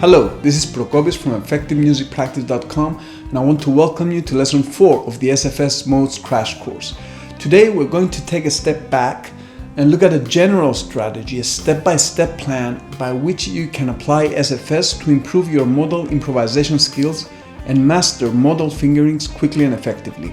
Hello, this is Prokopis from EffectiveMusicPractice.com and I want to welcome you to lesson 4 of the SFS Modes crash course. Today we're going to take a step back and look at a general strategy, a step-by-step plan by which you can apply SFS to improve your modal improvisation skills and master modal fingerings quickly and effectively.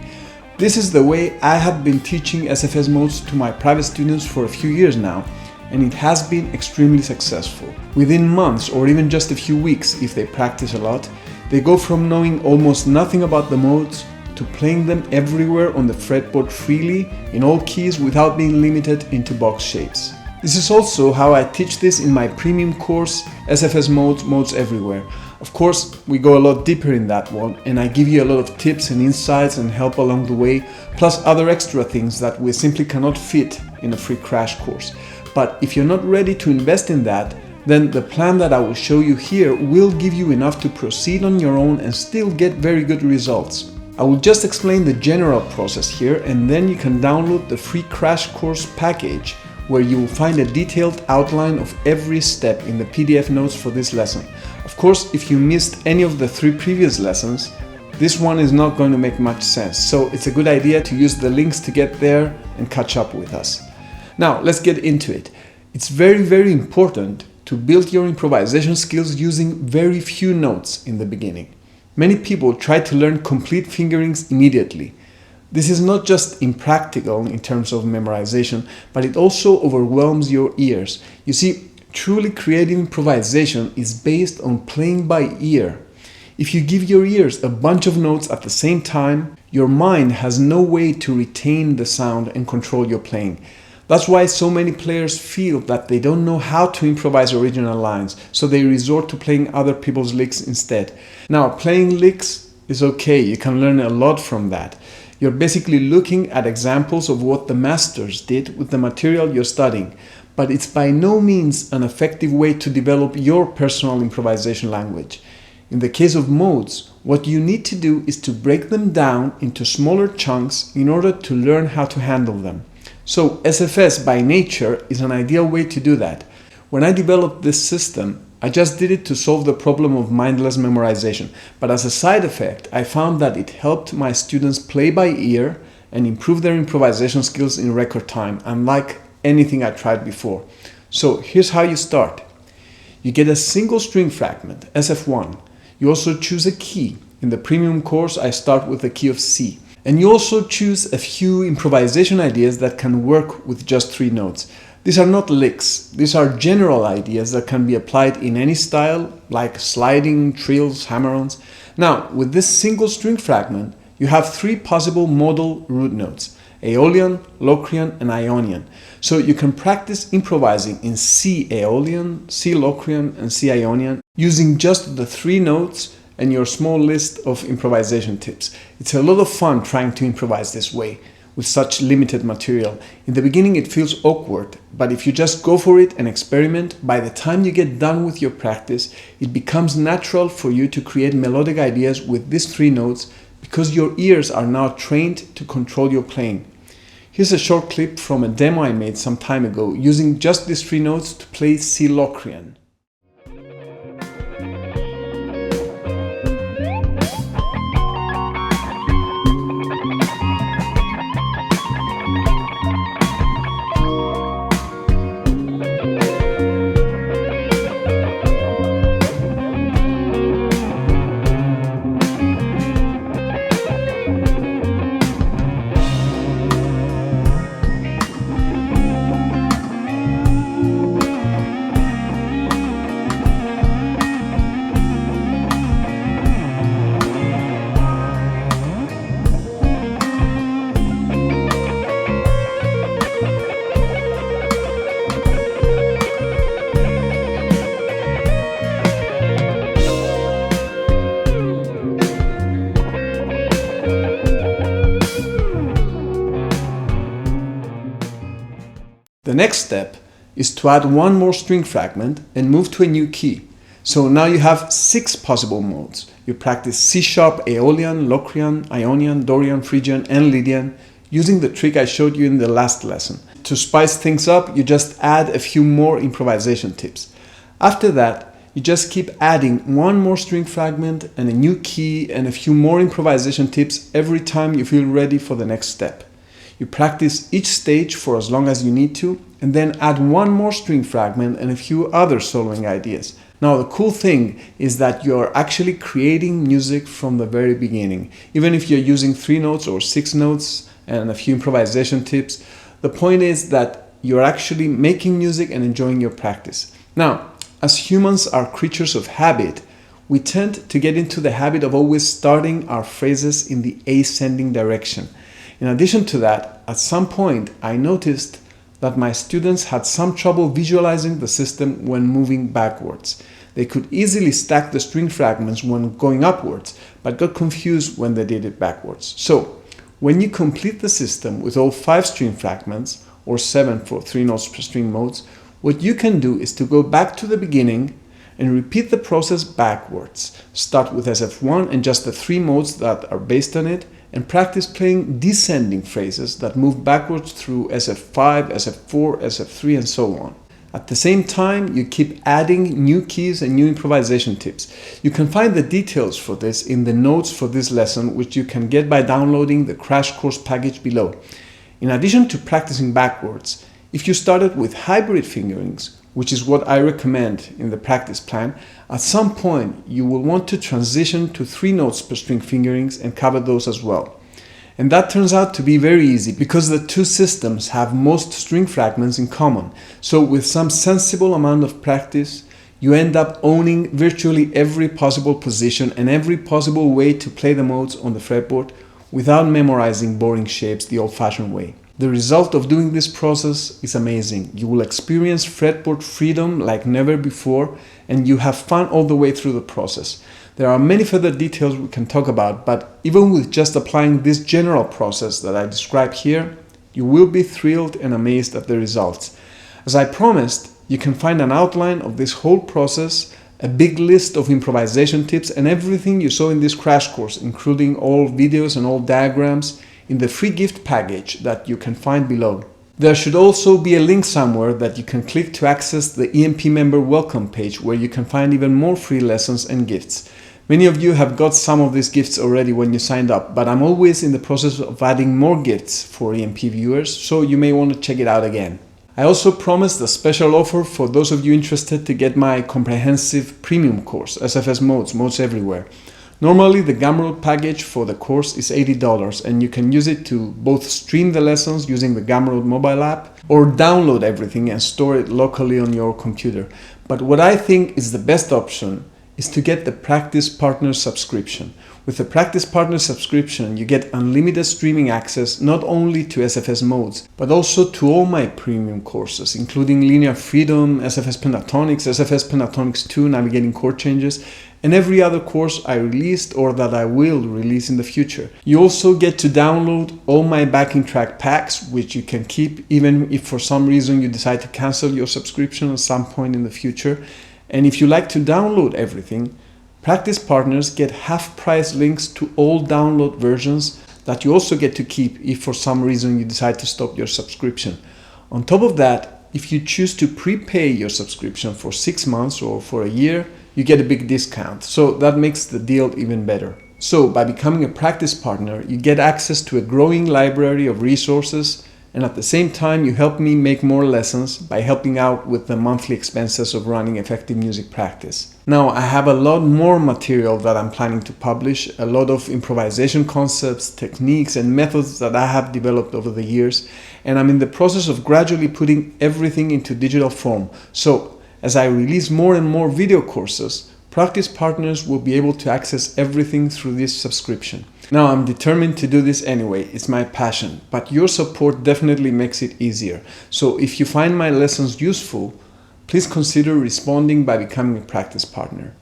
This is the way I have been teaching SFS modes to my private students for a few years now, and it has been extremely successful. Within months or even just a few weeks, if they practice a lot, they go from knowing almost nothing about the modes to playing them everywhere on the fretboard freely in all keys without being limited into box shapes. This is also how I teach this in my premium course, SFS Modes Everywhere. Of course, we go a lot deeper in that one, and I give you a lot of tips and insights and help along the way, plus other extra things that we simply cannot fit in a free crash course. But if you're not ready to invest in that, then the plan that I will show you here will give you enough to proceed on your own and still get very good results. I will just explain the general process here, and then you can download the free crash course package where you will find a detailed outline of every step in the PDF notes for this lesson. Of course, if you missed any of the 3 previous lessons, this one is not going to make much sense, so it's a good idea to use the links to get there and catch up with us. Now, let's get into it. It's very important to build your improvisation skills using very few notes in the beginning. Many people try to learn complete fingerings immediately. This is not just impractical in terms of memorization, but it also overwhelms your ears. You see, truly creative improvisation is based on playing by ear. If you give your ears a bunch of notes at the same time, your mind has no way to retain the sound and control your playing. That's why so many players feel that they don't know how to improvise original lines, so they resort to playing other people's licks instead. Now, playing licks is okay, you can learn a lot from that. You're basically looking at examples of what the masters did with the material you're studying, but it's by no means an effective way to develop your personal improvisation language. In the case of modes, what you need to do is to break them down into smaller chunks in order to learn how to handle them. So SFS by nature is an ideal way to do that. When I developed this system, I just did it to solve the problem of mindless memorization, but as a side effect, I found that it helped my students play by ear and improve their improvisation skills in record time, unlike anything I tried before. So here's how you start. You get a single string fragment, SF1. You also choose a key. In the premium course, I start with the key of C. And you also choose a few improvisation ideas that can work with just 3 notes. These are not licks, these are general ideas that can be applied in any style, like sliding, trills, hammer-ons. Now, with this single string fragment, you have 3 possible modal root notes: Aeolian, Locrian, and Ionian. So you can practice improvising in C Aeolian, C Locrian, and C Ionian using just the 3 notes and your small list of improvisation tips. It's a lot of fun trying to improvise this way with such limited material. In the beginning it feels awkward, but if you just go for it and experiment, by the time you get done with your practice, it becomes natural for you to create melodic ideas with these 3 notes because your ears are now trained to control your playing. Here's a short clip from a demo I made some time ago using just these 3 notes to play C Locrian. The next step is to add one more string fragment and move to a new key. So now you have 6 possible modes. You practice C sharp, Aeolian, Locrian, Ionian, Dorian, Phrygian, and Lydian using the trick I showed you in the last lesson. To spice things up, you just add a few more improvisation tips. After that, You just keep adding one more string fragment and a new key and a few more improvisation tips every time you feel ready for the next step. You practice each stage for as long as you need to, and then add one more string fragment and a few other soloing ideas. Now, the cool thing is that you're actually creating music from the very beginning. Even if you're using 3 notes or 6 notes and a few improvisation tips, the point is that you're actually making music and enjoying your practice. Now, as humans are creatures of habit, we tend to get into the habit of always starting our phrases in the ascending direction. In addition to that, at some point I noticed that my students had some trouble visualizing the system when moving backwards. They could easily stack the string fragments when going upwards, but got confused when they did it backwards. So, when you complete the system with all 5 string fragments, or 7 for 3 notes per string modes, what you can do is to go back to the beginning and repeat the process backwards. Start with SF1 and just the 3 modes that are based on it, and practice playing descending phrases that move backwards through SF5, SF4, SF3, and so on. At the same time, you keep adding new keys and new improvisation tips. You can find the details for this in the notes for this lesson, which you can get by downloading the crash course package below. In addition to practicing backwards, if you started with hybrid fingerings, which is what I recommend in the practice plan, at some point you will want to transition to 3 notes per string fingerings and cover those as well. And that turns out to be very easy because the 2 systems have most string fragments in common. So with some sensible amount of practice, you end up owning virtually every possible position and every possible way to play the modes on the fretboard without memorizing boring shapes the old-fashioned way. The result of doing this process is amazing. You will experience fretboard freedom like never before, and you have fun all the way through the process. There are many further details we can talk about, but even with just applying this general process that I describe here, you will be thrilled and amazed at the results. As I promised, you can find an outline of this whole process, a big list of improvisation tips, and everything you saw in this crash course, including all videos and all diagrams, in the free gift package that you can find below. There should also be a link somewhere that you can click to access the EMP member welcome page, where you can find even more free lessons and gifts. Many of you have got some of these gifts already when you signed up, but I'm always in the process of adding more gifts for EMP viewers, so you may want to check it out again. I also promised a special offer for those of you interested to get my comprehensive premium course, SFS Modes Everywhere. Normally, the Gumroad package for the course is $80, and you can use it to both stream the lessons using the Gumroad mobile app or download everything and store it locally on your computer. But what I think is the best option is to get the Practice Partner subscription. With the Practice Partner subscription, you get unlimited streaming access not only to SFS Modes, but also to all my premium courses, including Linear Freedom, SFS Pentatonics, SFS Pentatonics 2, Navigating Chord Changes, and every other course I released or that I will release in the future. You also get to download all my backing track packs, which you can keep even if for some reason you decide to cancel your subscription at some point in the future. And if you like to download everything, Practice Partners get half-price links to all download versions that you also get to keep if for some reason you decide to stop your subscription. On top of that, if you choose to prepay your subscription for 6 months or for a year, you get a big discount. So that makes the deal even better. So by becoming a Practice Partner, you get access to a growing library of resources, and at the same time you help me make more lessons by helping out with the monthly expenses of running effective music practice. Now I have a lot more material that I'm planning to publish, a lot of improvisation concepts, techniques and methods that I have developed over the years, and I'm in the process of gradually putting everything into digital form. So as I release more and more video courses, Practice Partners will be able to access everything through this subscription. Now, I'm determined to do this anyway, it's my passion, but your support definitely makes it easier. So if you find my lessons useful, please consider responding by becoming a Practice Partner.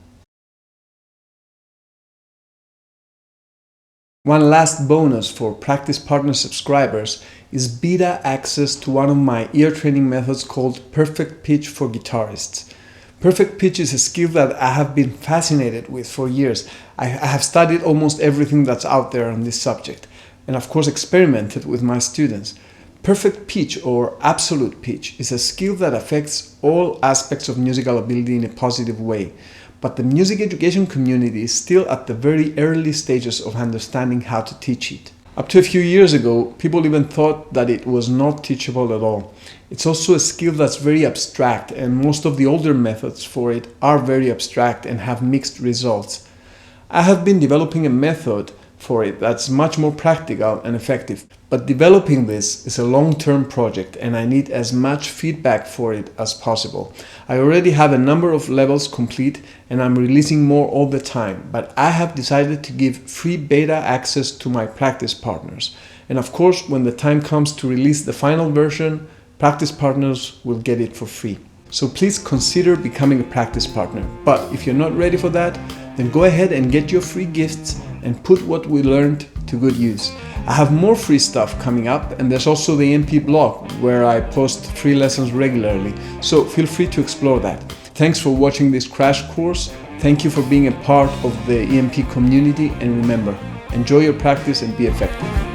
One last bonus for Practice Partner subscribers is beta access to one of my ear training methods called Perfect Pitch for Guitarists. Perfect pitch is a skill that I have been fascinated with for years. I have studied almost everything that's out there on this subject, and of course experimented with my students. Perfect pitch or absolute pitch is a skill that affects all aspects of musical ability in a positive way, but the music education community is still at the very early stages of understanding how to teach it. Up to a few years ago, people even thought that it was not teachable at all. It's also a skill that's very abstract, and most of the older methods for it are very abstract and have mixed results. I have been developing a method for it that's much more practical and effective. But developing this is a long-term project and I need as much feedback for it as possible. I already have a number of levels complete and I'm releasing more all the time, but I have decided to give free beta access to my practice partners. And of course, when the time comes to release the final version, practice partners will get it for free. So please consider becoming a practice partner. But if you're not ready for that, then go ahead and get your free gifts and put what we learned to good use. I have more free stuff coming up, and there's also the MP blog where I post free lessons regularly, so feel free to explore that. Thanks for watching this crash course. Thank you for being a part of the EMP community, and remember, enjoy your practice and be effective.